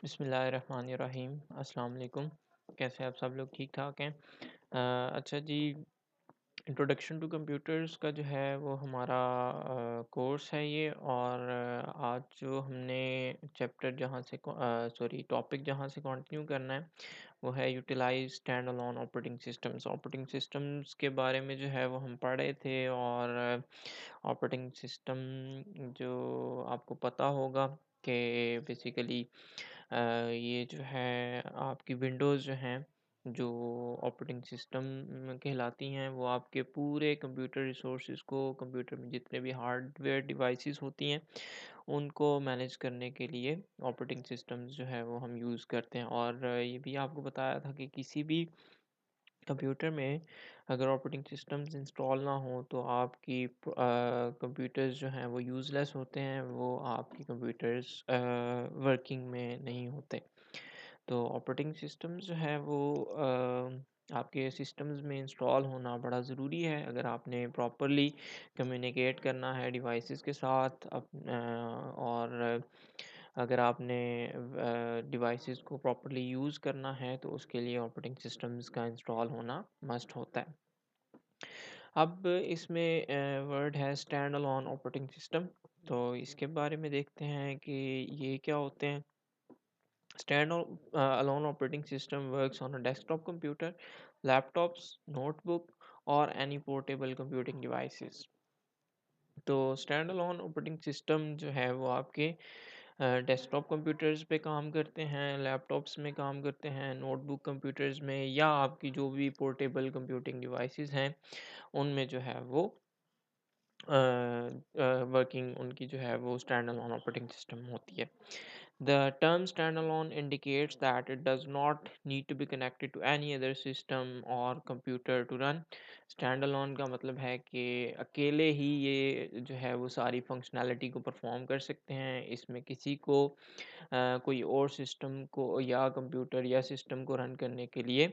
बिस्मिल्लाहिर्रहमानिर्रहीम। अस्सलाम वालेकुम। कैसे आप सब लोग ठीक ठाक हैं? अच्छा जी, इंट्रोडक्शन टू कंप्यूटर्स का जो है वो हमारा कोर्स है ये। और आज जो हमने चैप्टर जहाँ से सॉरी टॉपिक जहाँ से कंटिन्यू करना है वो है utilize standalone operating systems. Operating systems के बारे में जो है वो हम पढ़ रहे थे। और ऑपरेटिंग सिस्टम जो आपको पता होगा कि बेसिकली ये जो है आपकी विंडोज़ जो हैं, जो ऑपरेटिंग सिस्टम कहलाती हैं, वो आपके पूरे कंप्यूटर रिसोर्सेज को, कंप्यूटर में जितने भी हार्डवेयर डिवाइसेस होती हैं उनको मैनेज करने के लिए ऑपरेटिंग सिस्टम्स जो है वो हम यूज़ करते हैं। और ये भी आपको बताया था कि किसी भी कंप्यूटर में अगर ऑपरेटिंग सिस्टम्स इंस्टॉल ना हो तो आपकी कंप्यूटर्स जो हैं वो यूज़लेस होते हैं, वो आपकी कंप्यूटर्स वर्किंग में नहीं होते। तो ऑपरेटिंग सिस्टम्स जो है वो आपके सिस्टम्स में इंस्टॉल होना बड़ा ज़रूरी है अगर आपने प्रॉपरली कम्युनिकेट करना है डिवाइसेस के साथ और अगर आपने डिवाइसेस को प्रॉपरली यूज़ करना है तो उसके लिए ऑपरेटिंग सिस्टम्स का इंस्टॉल होना मस्ट होता है। अब इसमें वर्ड है स्टैंड अलोन ऑपरेटिंग सिस्टम। तो इसके बारे में देखते हैं कि ये क्या होते हैं। Stand alone operating system works on a desktop computer, laptops, notebook, or any portable computing devices. तो स्टैंड अलोन ऑपरेटिंग सिस्टम जो है वो आपके डेस्कटॉप कंप्यूटर्स पे काम करते हैं, लैपटॉप्स में काम करते हैं, नोटबुक कंप्यूटर्स में, या आपकी जो भी पोर्टेबल कंप्यूटिंग डिवाइसेस हैं उनमें जो है वो वर्किंग उनकी जो है वो स्टैंड अलोन ऑपरेटिंग सिस्टम होती है। The term standalone indicates that it does not need to be connected to any other system or computer to run. Standalone का मतलब है कि अकेले ही ये जो है वो सारी फंक्शनैलिटी को परफॉर्म कर सकते हैं। इसमें किसी को कोई और सिस्टम को या कंप्यूटर या सिस्टम को रन करने के लिए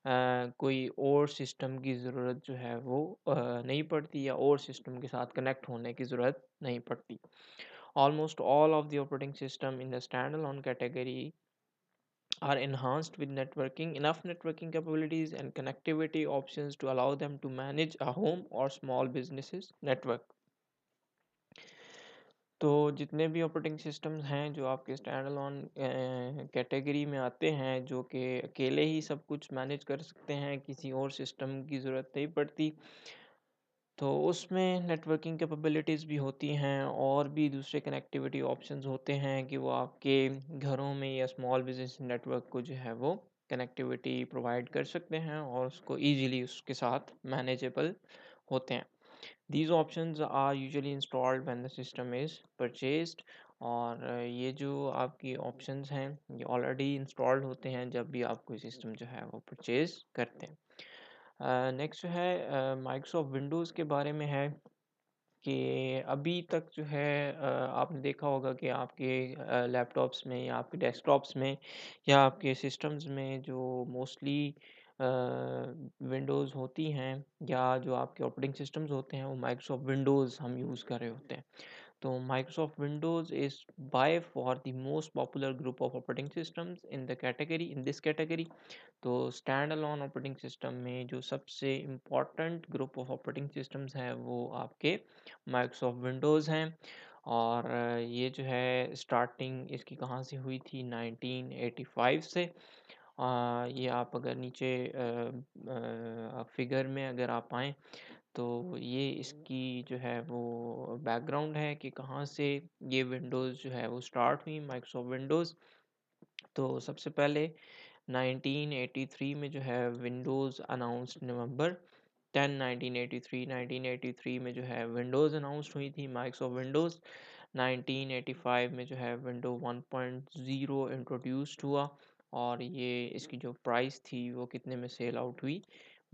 कोई और सिस्टम की ज़रूरत जो है वो नहीं पड़ती, या और सिस्टम के साथ कनेक्ट होने की ज़रूरत नहीं पड़ती। Almost all of the operating system in the standalone category are enhanced with enough networking capabilities and connectivity options to allow them to manage a home or small businesses network. तो जितने भी operating systems हैं जो आपके stand alone category में आते हैं, जो कि अकेले ही सब कुछ मैनेज कर सकते हैं, किसी और सिस्टम की ज़रूरत नहीं पड़ती, तो उसमें नेटवर्किंग कैपेबिलिटीज़ भी होती हैं और भी दूसरे कनेक्टिविटी ऑप्शंस होते हैं कि वो आपके घरों में या स्मॉल बिजनेस नेटवर्क को जो है वो कनेक्टिविटी प्रोवाइड कर सकते हैं और उसको इजीली उसके साथ मैनेजेबल होते हैं। These options are usually installed when the system is purchased। और ये जो आपकी ऑप्शंस हैं ये ऑलरेडी इंस्टॉल्ड होते हैं जब भी आप कोई सिस्टम जो है वो परचेज करते हैं। नेक्स्ट जो है माइक्रोसॉफ्ट विंडोज़ के बारे में है कि अभी तक जो है आपने देखा होगा कि आपके लैपटॉप्स में या आपके डेस्कटॉप्स में या आपके सिस्टम्स में जो मोस्टली विंडोज़ होती हैं या जो आपके ऑपरेटिंग सिस्टम्स होते हैं वो माइक्रोसॉफ्ट विंडोज़ हम यूज़ कर रहे होते हैं। तो Microsoft Windows is by for the most popular group of operating systems in this category. तो स्टैंड अलोन ऑपरेटिंग सिस्टम में जो सबसे important group of operating systems हैं वो आपके माइक्रोसॉफ्ट विंडोज़ हैं। और ये जो है स्टार्टिंग इसकी कहाँ से हुई थी, 1985 से। ये आप अगर नीचे फिगर में अगर आप आएँ तो ये इसकी जो है वो बैकग्राउंड है कि कहाँ से ये विंडोज़ जो है वो स्टार्ट हुई, माइक्रोसॉफ्ट विंडोज़। तो सबसे पहले 1983 में जो है विंडोज़ अनाउंस्ड नवंबर 10 1983 में जो है विंडोज़ अनाउंस्ड हुई थी माइक्रोसॉफ्ट विंडोज़। 1985 में जो है विंडो 1.0 इंट्रोड्यूस्ड हुआ और ये इसकी जो प्राइस थी वो कितने में सेल आउट हुई,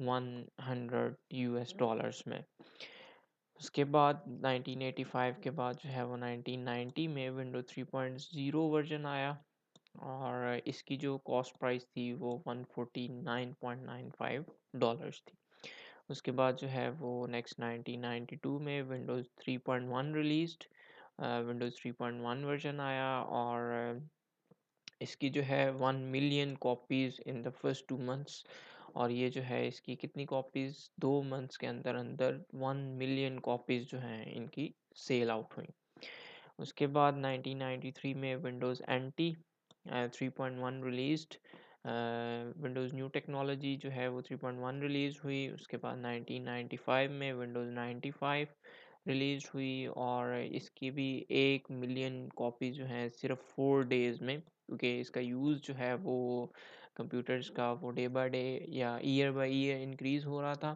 100 US डॉलर्स में। उसके बाद 1985 के बाद जो है वो 1990 में विंडो 3.0 वर्जन आया और इसकी जो कॉस्ट प्राइस थी वो 149.95 डॉलर्स थी। उसके बाद जो है वो नेक्स्ट 1992 में विंडोज़ 3.1 रिलीज्ड। विंडोज़ 3.1 वर्जन आया और इसकी जो है 1 million copies in the first 2 months, और ये जो है इसकी कितनी कॉपीज़ 2 मंथ्स के अंदर अंदर 1 मिलियन कॉपीज़ जो हैं इनकी सेल आउट हुई। उसके बाद 1993 में Windows NT 3.1 released. Windows new technology जो है वो 3.1 रिलीज़ हुई। उसके बाद 1995 में विंडोज़ 95 रिलीज़ हुई, और इसकी भी 1 मिलियन कॉपी जो हैं सिर्फ 4 डेज़ में, क्योंकि इसका यूज़ जो है वो कंप्यूटर्स का वो डे बाय डे या ईयर बाय ईयर इंक्रीज़ हो रहा था,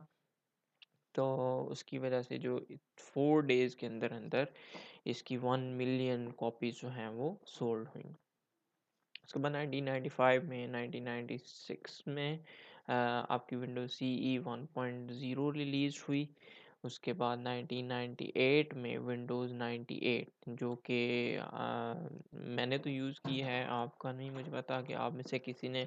तो उसकी वजह से जो 4 डेज़ के अंदर अंदर इसकी 1 मिलियन कॉपीज़ जो हैं वो सोल्ड हुई। उसके बाद 1995 में 1996 में आपकी विंडोज सी ई 1.0 रिलीज़ हुई। उसके बाद 1998 में विंडोज़ 98, जो कि मैंने तो यूज़ की है, आपका नहीं मुझे पता कि आप में से किसी ने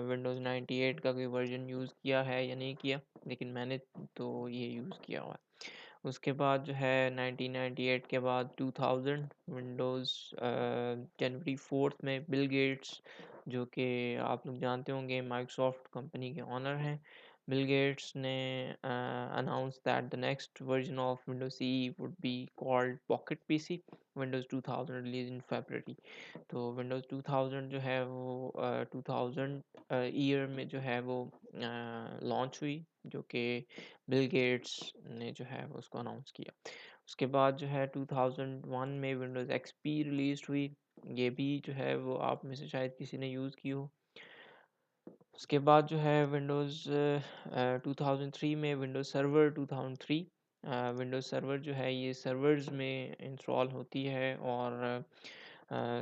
विंडोज़ 98 का कोई वर्जन यूज़ किया है या नहीं किया, लेकिन मैंने तो ये यूज़ किया हुआ है। उसके बाद जो है 1998 के बाद 2000 विंडोज़ जनवरी 4 में बिल गेट्स, जो कि आप लोग जानते होंगे माइक्रोसॉफ्ट कंपनी के ऑनर हैं, बिल गेट्स ने announce that the next version of Windows C would be called pocket PC. Windows 2000 release in February. तो विंडोज़ 2000 जो है वो 2000 ईयर में जो है वो लॉन्च हुई, जो कि बिल गेट्स ने जो है वो उसको अनाउंस किया। उसके बाद जो है 2001 में विंडोज़ एक्सपी रिलीज हुई। ये भी जो है वो आप में से शायद किसी ने यूज़ की हो। उसके बाद जो है विंडोज़ 2003 में विंडोज़ सर्वर 2003। विंडोज़ सर्वर जो है ये सर्वर्स में इंस्टॉल होती है, और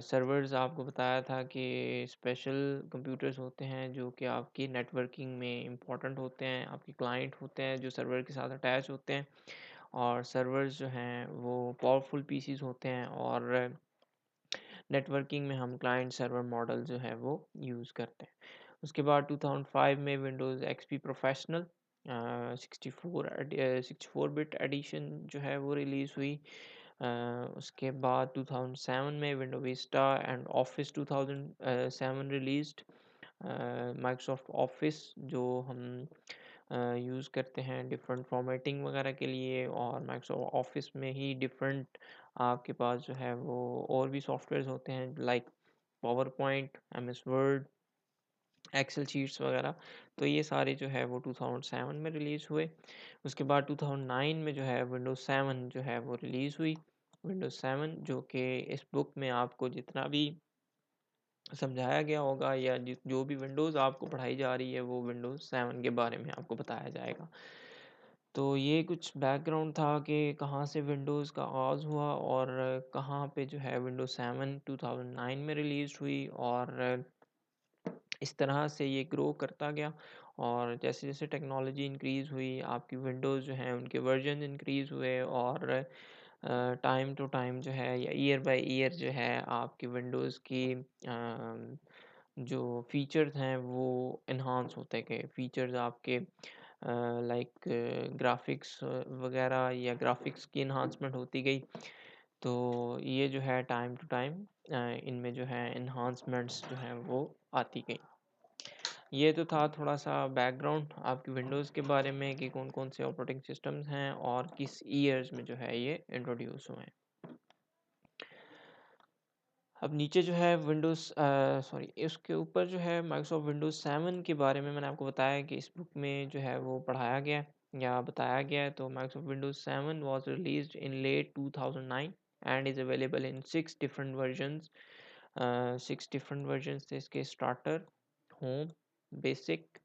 सर्वर्स आपको बताया था कि स्पेशल कंप्यूटर्स होते हैं जो कि आपकी नेटवर्किंग में इम्पोर्टेंट होते हैं, आपके क्लाइंट होते हैं जो सर्वर के साथ अटैच होते हैं, और सर्वर्स जो हैं वो पावरफुल पीसीज होते हैं, और नेटवर्किंग में हम क्लाइंट सर्वर मॉडल जो है वो यूज़ करते हैं। उसके बाद 2005 में Windows XP professional 64 bit edition जो है वो रिलीज़ हुई। उसके बाद 2007 में window Vista and office 2007 released. Microsoft office जो हम यूज़ करते हैं डिफरेंट फॉर्मेटिंग वगैरह के लिए, और माइक्रोसॉफ्ट ऑफिस में ही डिफरेंट आपके पास जो है वो और भी सॉफ्टवेयर्स होते हैं, like PowerPoint, M S Word, Excel sheets वगैरह। तो ये सारे जो है वो 2007 में रिलीज़ हुए। उसके बाद 2009 में जो है विंडोज़ 7 जो है वो रिलीज़ हुई। विंडोज़ 7 जो कि इस बुक में आपको जितना भी समझाया गया होगा, या जो भी विंडोज़ आपको पढ़ाई जा रही है वो विंडोज़ 7 के बारे में आपको बताया जाएगा। तो ये कुछ बैकग्राउंड था कि कहाँ से विंडोज़ का आगाज़ हुआ, और कहाँ पे जो है विंडोज़ 7 2009 में रिलीज़ हुई, और इस तरह से ये ग्रो करता गया। और जैसे जैसे टेक्नोलॉजी इंक्रीज़ हुई, आपकी विंडोज़ जो हैं उनके वर्जन इंक्रीज़ हुए, और टाइम टू टाइम जो है या ईयर बाय ईयर जो है आपकी विंडोज़ की जो फीचर्स हैं वो इन्हांस होते गए। फीचर्स आपके लाइक ग्राफिक्स वगैरह, या ग्राफिक्स की इन्हांसमेंट होती गई। तो ये जो है टाइम टू टाइम इनमें जो है इन्हांसमेंट्स जो हैं वो आती गई। ये तो था थोड़ा सा बैकग्राउंड आपकी विंडोज़ के बारे में कि कौन कौन से ऑपरेटिंग सिस्टम्स हैं और किस ईयर्स में जो है ये इंट्रोड्यूस हुए हैं। अब नीचे जो है विंडोज़ सॉरी इसके ऊपर जो है माइक्रोसॉफ्ट विंडोज़ 7 के बारे में मैंने आपको बताया कि इस बुक में जो है वो पढ़ाया गया है या बताया गया है। तो Microsoft Windows 7 was released in late 2009 and is available in 6 different versions. 6 different versions थे इसके: starter, home, basic,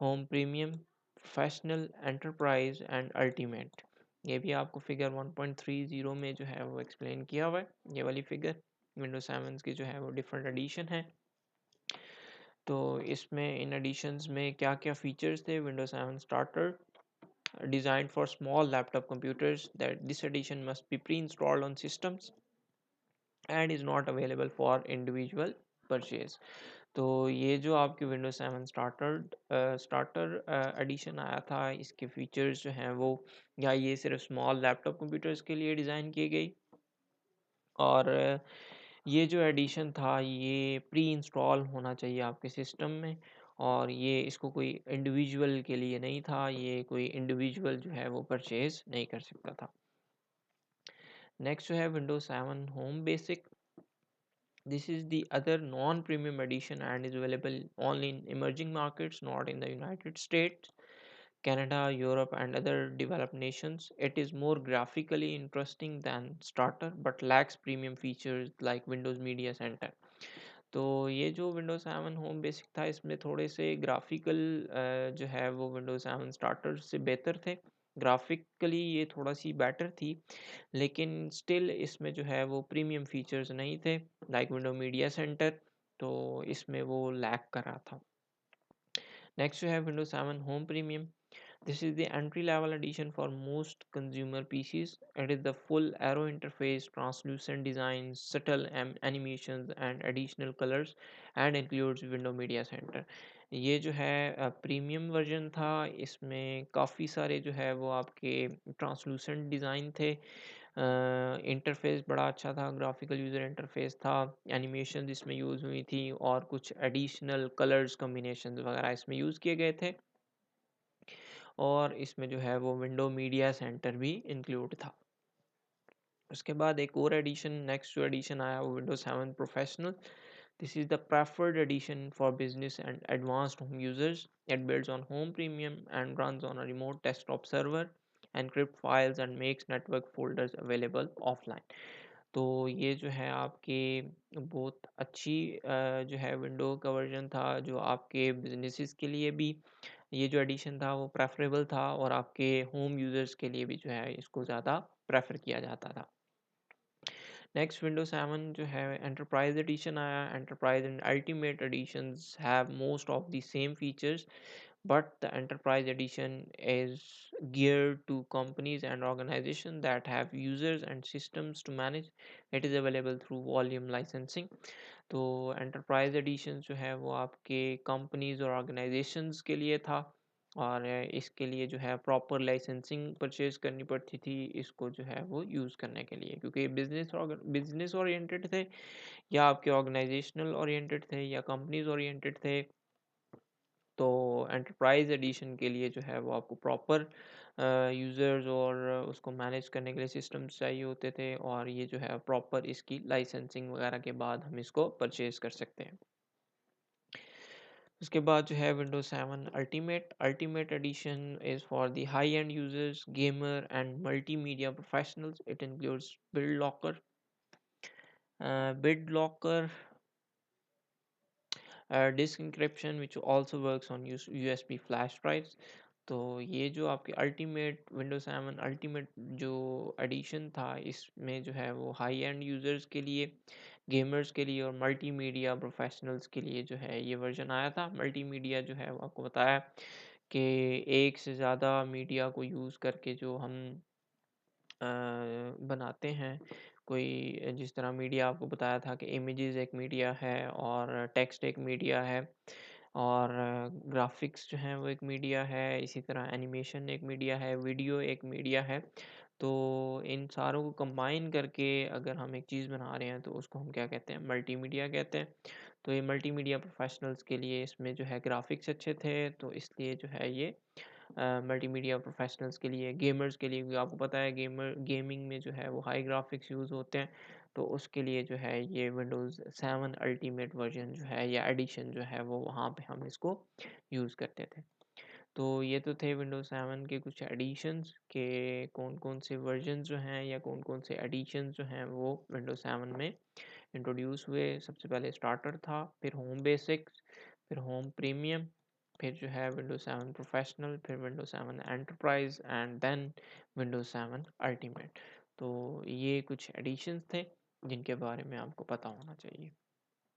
home premium, professional, enterprise and ultimate. ये भी आपको फिगर 1.30 में जो है वो एक्सप्लेन किया हुआ है, ये वाली फिगर विंडोज 7 की जो है वो डिफरेंट एडिशन है। तो इसमें इन एडिशंस में क्या क्या फीचर्स थे: Windows 7 starter designed for small laptop computers, that this edition must be pre-installed on systems and is not available for individual purchase। तो ये जो आपके विंडोज 7 स्टार्टर एडिशन आया था, इसके फीचर्स जो हैं वो, या ये सिर्फ स्मॉल लैपटॉप कंप्यूटर्स के लिए डिज़ाइन की गई, और ये जो एडिशन था ये प्री इंस्टॉल होना चाहिए आपके सिस्टम में, और ये इसको कोई इंडिविजुअल के लिए नहीं था, ये कोई इंडिविजुअल जो है वो परचेज नहीं कर सकता था। नेक्स्ट जो है Windows 7 home basic. This is the other non-premium edition and is available only in emerging markets, not in the United States, Canada, Europe, and other developed nations. It is more graphically interesting than Starter, but lacks premium features like Windows Media Center. तो ये जो Windows 7 home basic था, इसमें थोड़े से graphical जो है वो Windows 7 स्टार्टर से बेहतर थे। ग्राफिकली ये थोड़ा सी बेटर थी, लेकिन स्टिल इसमें जो है वो प्रीमियम फीचर्स नहीं थे लाइक विंडो मीडिया सेंटर, तो इसमें वो लैक कर रहा था। नेक्स्ट जो है window 7 home premium. This is the entry level edition for most consumer PCs. It is the full arrow interface, translucent designs, subtle animations, and additional colors, and includes Window Media Center. ये जो है premium version था, इसमें काफ़ी सारे जो है वो आपके ट्रांसलूसेंट डिज़ाइन थे, इंटरफेस बड़ा अच्छा था, ग्राफिकल यूज़र इंटरफेस था, एनिमेशन इसमें यूज़ हुई थी, और कुछ एडिशनल कलर्स कम्बिनेशन वगैरह इसमें यूज़ किए गए थे, और इसमें जो है वो विंडो मीडिया सेंटर भी इंक्लूड था। उसके बाद एक और एडिशन, नेक्स्ट जो एडिशन आया वो window 7 professional. This is the preferred edition for business and advanced home users. It builds on home premium and runs on a remote desktop server, encrypt files and makes network folders available offline। तो ये जो है आपके बहुत अच्छी जो है window का वर्जन था, जो आपके बिजनेसेस के लिए भी ये जो एडिशन था वो प्रेफरेबल था, और आपके होम यूज़र्स के लिए भी जो है इसको ज़्यादा प्रेफर किया जाता था। नेक्स्ट विंडो 7 जो है एंटरप्राइज एडिशन आया। Enterprise and ultimate editions have most of the same features, but the enterprise edition is geared to companies and organizations that have users and systems to manage. It is available through volume licensing। तो enterprise edition जो है वो आपके companies और organisations के लिए था, और इसके लिए जो है प्रॉपर लाइसेंसिंग परचेज करनी पड़ती थी इसको जो है वो यूज़ करने के लिए, क्योंकि बिजनेस ओरिएंटेड थे, या आपके ऑर्गेनाइजेशनल ओरिएंटेड थे, या कंपनीज ओरिएंटेड थे। तो एंटरप्राइज एडिशन के लिए जो है वो आपको प्रॉपर यूज़र्स और उसको मैनेज करने के लिए सिस्टम्स चाहिए होते थे, और ये जो है प्रॉपर इसकी लाइसेंसिंग वगैरह के बाद हम इसको परचेज कर सकते हैं। उसके बाद जो है Windows 7 ultimate addition is for the high and users, gamer and multimedia professionals. It includes build locker, disk encryption which also works on USB flash drives। तो ये जो आपके अल्टीमेट विंडोज 7 अल्टीमेट जो एडिशन था, इसमें जो है वो हाई एंड यूज़र्स के लिए, गेमर्स के लिए, और मल्टीमीडिया प्रोफेशनल्स के लिए जो है ये वर्जन आया था। मल्टीमीडिया जो है वो आपको बताया कि एक से ज़्यादा मीडिया को यूज़ करके जो हम बनाते हैं, कोई जिस तरह मीडिया आपको बताया था कि इमेजेस एक मीडिया है, और टेक्स्ट एक मीडिया है, और ग्राफिक्स जो हैं वो एक मीडिया है, इसी तरह एनिमेशन एक मीडिया है, वीडियो एक मीडिया है। तो इन सारों को कंबाइन करके अगर हम एक चीज़ बना रहे हैं तो उसको हम क्या कहते हैं, मल्टीमीडिया कहते हैं। तो ये मल्टीमीडिया प्रोफेशनल्स के लिए इसमें जो है ग्राफिक्स अच्छे थे, तो इसलिए जो है ये मल्टीमीडिया प्रोफेशनल्स के लिए, गेमर्स के लिए, क्योंकि आपको पता है गेमिंग में जो है वो हाई ग्राफिक्स यूज़ होते हैं, तो उसके लिए जो है ये विंडोज़ 7 अल्टीमेट वर्जन जो है या एडिशन जो है वो वहाँ पे हम इसको यूज़ करते थे। तो ये तो थे विंडोज़ 7 के कुछ एडिशंस के कौन कौन से वर्जन जो हैं या कौन कौन से एडिशंस जो हैं वो विंडोज़ 7 में इंट्रोड्यूस हुए। सबसे पहले स्टार्टर था, फिर होम बेसिक्स, फिर होम प्रीमियम, फिर जो है विंडोज 7 प्रोफेशनल, फिर Windows 7 enterprise, and then Windows 7 ultimate. तो ये कुछ एडिशंस थे जिनके बारे में आपको पता होना चाहिए।